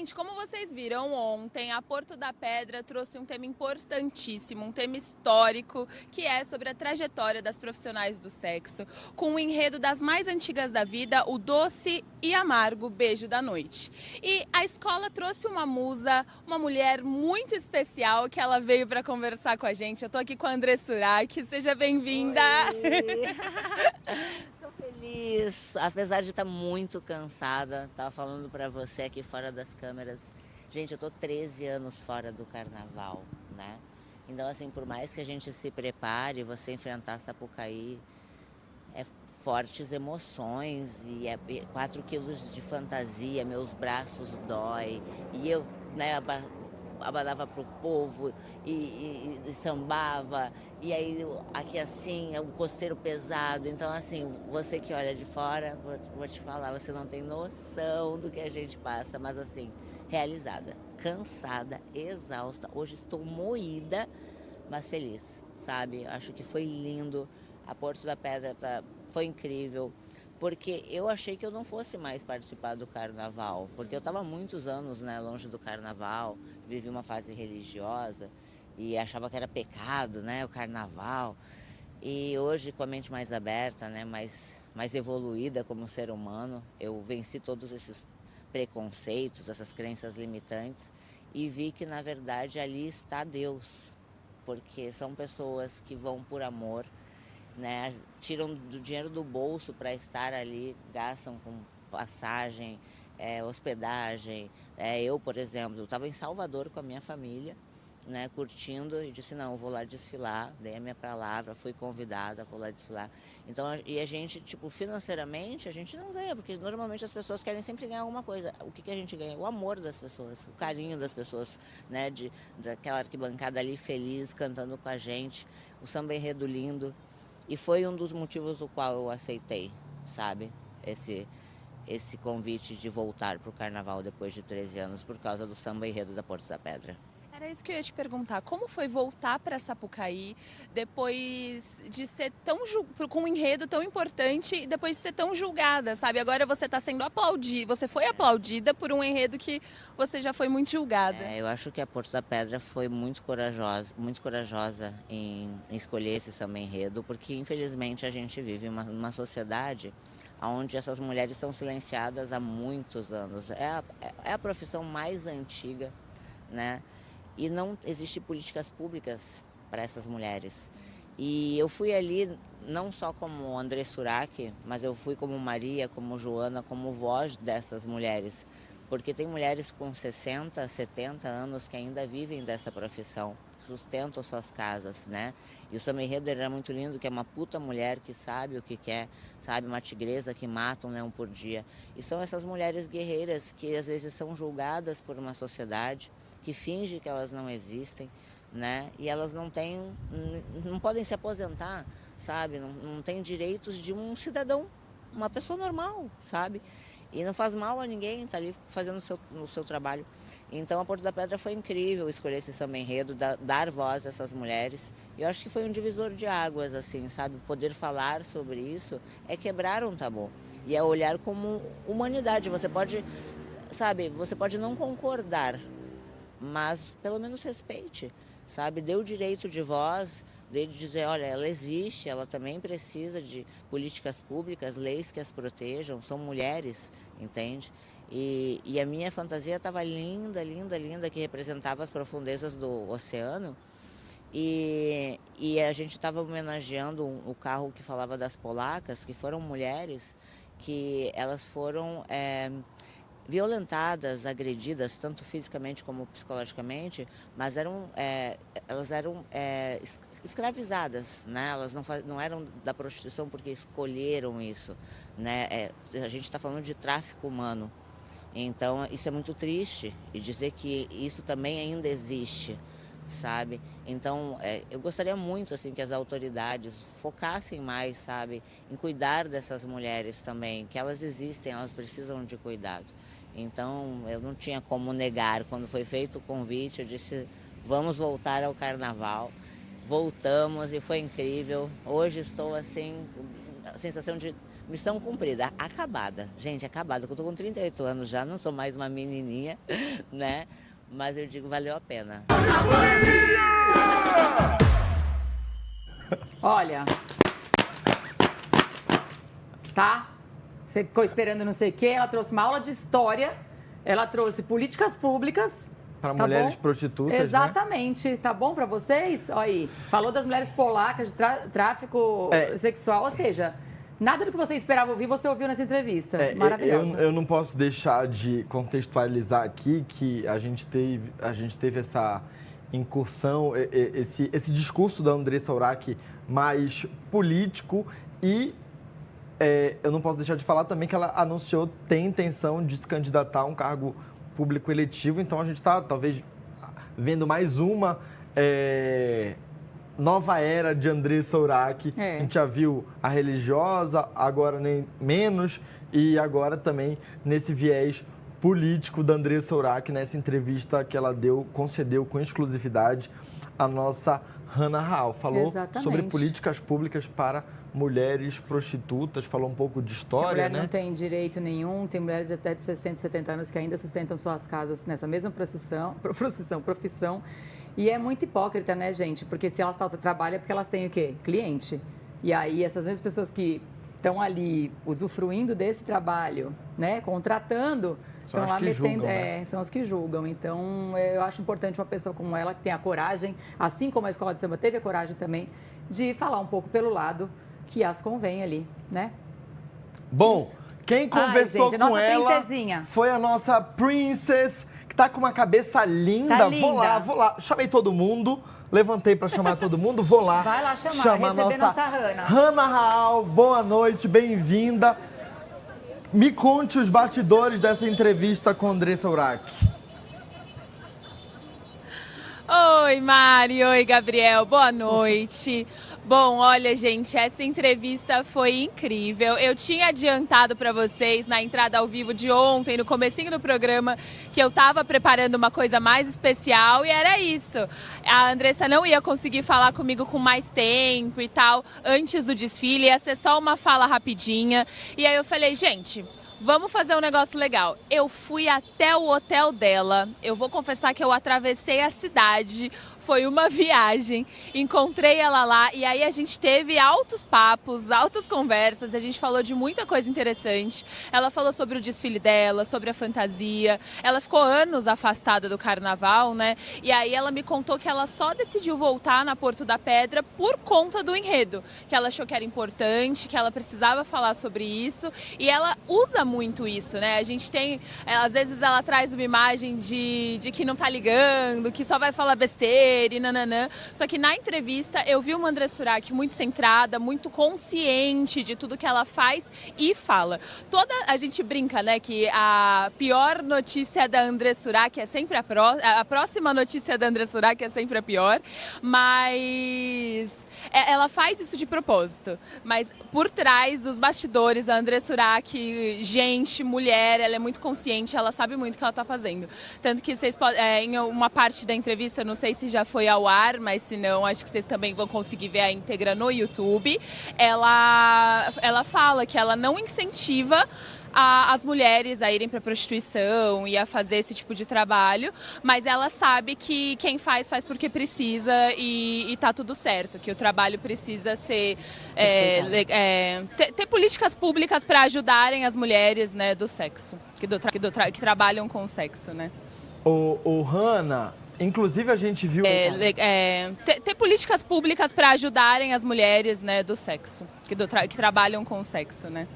Gente, como vocês viram ontem, a Porto da Pedra trouxe um tema importantíssimo, um tema histórico, que é sobre a trajetória das profissionais do sexo, com o enredo das mais antigas da vida, o doce e amargo beijo da noite. E a escola trouxe uma musa, uma mulher muito especial, que ela veio para conversar com a gente. Eu tô aqui com a André Surak, seja bem-vinda! Oi! Tô feliz, apesar de estar muito cansada. Tava falando pra você aqui fora das câmeras. Gente, eu tô 13 anos fora do carnaval, né? Então, assim, por mais que a gente se prepare, você enfrentar Sapucaí é fortes emoções e é 4 quilos de fantasia, meus braços dói. E eu, né, abanava pro povo e sambava, e aí aqui assim, é um costeiro pesado. Então, assim, você que olha de fora, vou te falar, você não tem noção do que a gente passa, mas assim, realizada, cansada, exausta. Hoje estou moída, mas feliz, sabe? Acho que foi lindo. A Porto da Pedra foi incrível, porque eu achei que eu não fosse mais participar do carnaval, porque eu estava há muitos anos, né, longe do carnaval, vivi uma fase religiosa e achava que era pecado, né, o carnaval. E hoje, com a mente mais aberta, né, mais evoluída como ser humano, eu venci todos esses preconceitos, essas crenças limitantes e vi que, na verdade, ali está Deus, porque são pessoas que vão por amor, né? Tiram do dinheiro do bolso para estar ali, gastam com passagem, hospedagem. Eu, por exemplo, eu estava em Salvador com a minha família, né, curtindo, e disse, não, eu vou lá desfilar, dei a minha palavra, fui convidada, vou lá desfilar. Então, e a gente, tipo, financeiramente, a gente não ganha, porque normalmente as pessoas querem sempre ganhar alguma coisa. O que a gente ganha? O amor das pessoas, o carinho das pessoas, né, daquela arquibancada ali feliz, cantando com a gente, o samba enredo lindo. E foi um dos motivos do qual eu aceitei, sabe, esse convite de voltar para o carnaval depois de 13 anos por causa do samba enredo da Porto da Pedra. Era isso que eu ia te perguntar. Como foi voltar para Sapucaí depois de ser com um enredo tão importante e depois de ser tão julgada, sabe? Agora você está sendo aplaudida, você foi aplaudida por um enredo que você já foi muito julgada. Eu acho que a Porto da Pedra foi muito corajosa em escolher esse samba enredo, porque infelizmente a gente vive numa sociedade onde essas mulheres são silenciadas há muitos anos. É a profissão mais antiga, né? E não existe políticas públicas para essas mulheres. E eu fui ali não só como André Surak, mas eu fui como Maria, como Joana, como voz dessas mulheres. Porque tem mulheres com 60, 70 anos que ainda vivem dessa profissão, sustentam suas casas, né? E o samba enredo era muito lindo, que é uma puta mulher que sabe o que quer, sabe, uma tigresa que mata um leão por dia. E são essas mulheres guerreiras que às vezes são julgadas por uma sociedade que finge que elas não existem, né? E elas não podem se aposentar, sabe? Não têm direitos de um cidadão, uma pessoa normal, sabe? E não faz mal a ninguém, tá ali fazendo o seu trabalho. Então a Porto da Pedra foi incrível escolher esse samba enredo, dar voz a essas mulheres. E eu acho que foi um divisor de águas, assim, sabe? Poder falar sobre isso é quebrar um tabu. E é olhar como humanidade. Você pode, sabe, você pode não concordar, mas pelo menos respeite, sabe? Dê o direito de voz, de dizer, olha, ela existe, ela também precisa de políticas públicas, leis que as protejam, são mulheres, entende? E a minha fantasia estava linda, linda, linda, que representava as profundezas do oceano. E a gente estava homenageando o carro que falava das polacas, que foram mulheres que elas foram violentadas, agredidas, tanto fisicamente como psicologicamente, mas elas eram escravizadas, né? Elas não eram da prostituição porque escolheram isso, né? A gente está falando de tráfico humano. Então, isso é muito triste, e dizer que isso também ainda existe, sabe? Então, eu gostaria muito, assim, que as autoridades focassem mais, sabe, em cuidar dessas mulheres também, que elas existem, elas precisam de cuidado. Então, eu não tinha como negar. Quando foi feito o convite, eu disse, vamos voltar ao carnaval. voltamos e foi incrível. Hoje estou assim, a sensação de missão cumprida, acabada. Gente, acabada. Eu tô com 38 anos já, não sou mais uma menininha, né? Mas eu digo, valeu a pena. Olha, tá? Você ficou esperando não sei o quê, ela trouxe uma aula de história, ela trouxe políticas públicas. Para Tá mulheres bom? prostitutas, Exatamente. Né? Tá bom para vocês? Olha aí, falou das mulheres polacas, de tráfico sexual, ou seja, nada do que você esperava ouvir, você ouviu nessa entrevista. Maravilhosa. Eu não posso deixar de contextualizar aqui que a gente teve essa incursão, esse discurso da Andressa Urach mais político e eu não posso deixar de falar também que ela anunciou ter intenção de se candidatar a um cargo público eletivo, então a gente está talvez vendo mais uma nova era de Andressa Urach. A gente já viu a religiosa, agora nem menos, e agora também nesse viés político da Andressa Urach, nessa entrevista que ela concedeu com exclusividade a nossa Hannah Hall. Falou sobre políticas públicas para mulheres prostitutas, falou um pouco de história, que a mulher né? Não tem direito nenhum, tem mulheres de até de 60, 70 anos que ainda sustentam suas casas nessa mesma profissão. E é muito hipócrita, né, gente? Porque se elas trabalham é porque elas têm o quê? Cliente. E aí essas mesmas pessoas que estão ali usufruindo desse trabalho, né, contratando, estão lá metendo, são os que julgam. Então, eu acho importante uma pessoa como ela que tem a coragem, assim como a Escola de Samba teve a coragem também, de falar um pouco pelo lado que as convém ali, né? Bom, quem conversou com ela princesinha. Foi a nossa princess, que tá com uma cabeça linda. Tá linda. Vou lá. Chamei todo mundo, levantei para chamar todo mundo, vou lá. Vai lá receber nossa Hannah. Hannah Hall, boa noite, bem-vinda. Me conte os bastidores dessa entrevista com Andressa Urach. Oi, Mari. Oi, Gabriel. Boa noite. Bom, olha, gente, essa entrevista foi incrível. Eu tinha adiantado para vocês na entrada ao vivo de ontem, no comecinho do programa, que eu estava preparando uma coisa mais especial e era isso. A Andressa não ia conseguir falar comigo com mais tempo e tal, antes do desfile, ia ser só uma fala rapidinha. E aí eu falei, gente, vamos fazer um negócio legal. Eu fui até o hotel dela, eu vou confessar que eu atravessei a cidade, foi uma viagem, encontrei ela lá e aí a gente teve altos papos, altas conversas, a gente falou de muita coisa interessante. Ela falou sobre o desfile dela, sobre a fantasia, ela ficou anos afastada do carnaval, né? E aí ela me contou que ela só decidiu voltar na Porto da Pedra por conta do enredo, que ela achou que era importante, que ela precisava falar sobre isso e ela usa muito isso, né? A gente tem, às vezes ela traz uma imagem de que não tá ligando, que só vai falar besteira, e nananã. Só que na entrevista eu vi uma Andressa Urach muito centrada, muito consciente de tudo que ela faz e fala. A gente brinca, né, que a pior notícia da Andressa Urach é sempre a próxima notícia da Andressa Urach é sempre a pior, mas ela faz isso de propósito. Mas por trás dos bastidores, a Andressa Urach, gente, mulher, ela é muito consciente, ela sabe muito o que ela está fazendo. Tanto que vocês podem, em uma parte da entrevista, não sei se já foi ao ar, mas se não, acho que vocês também vão conseguir ver a íntegra no YouTube. Ela fala que ela não incentiva as mulheres a irem para a prostituição e a fazer esse tipo de trabalho, mas ela sabe que quem faz porque precisa e tá tudo certo, que o trabalho precisa ser ter políticas públicas para ajudarem as mulheres, né, do sexo, que trabalham com o sexo, né? O Hannah, inclusive a gente viu ter políticas públicas para ajudarem as mulheres, né, do sexo, que trabalham com o sexo, né?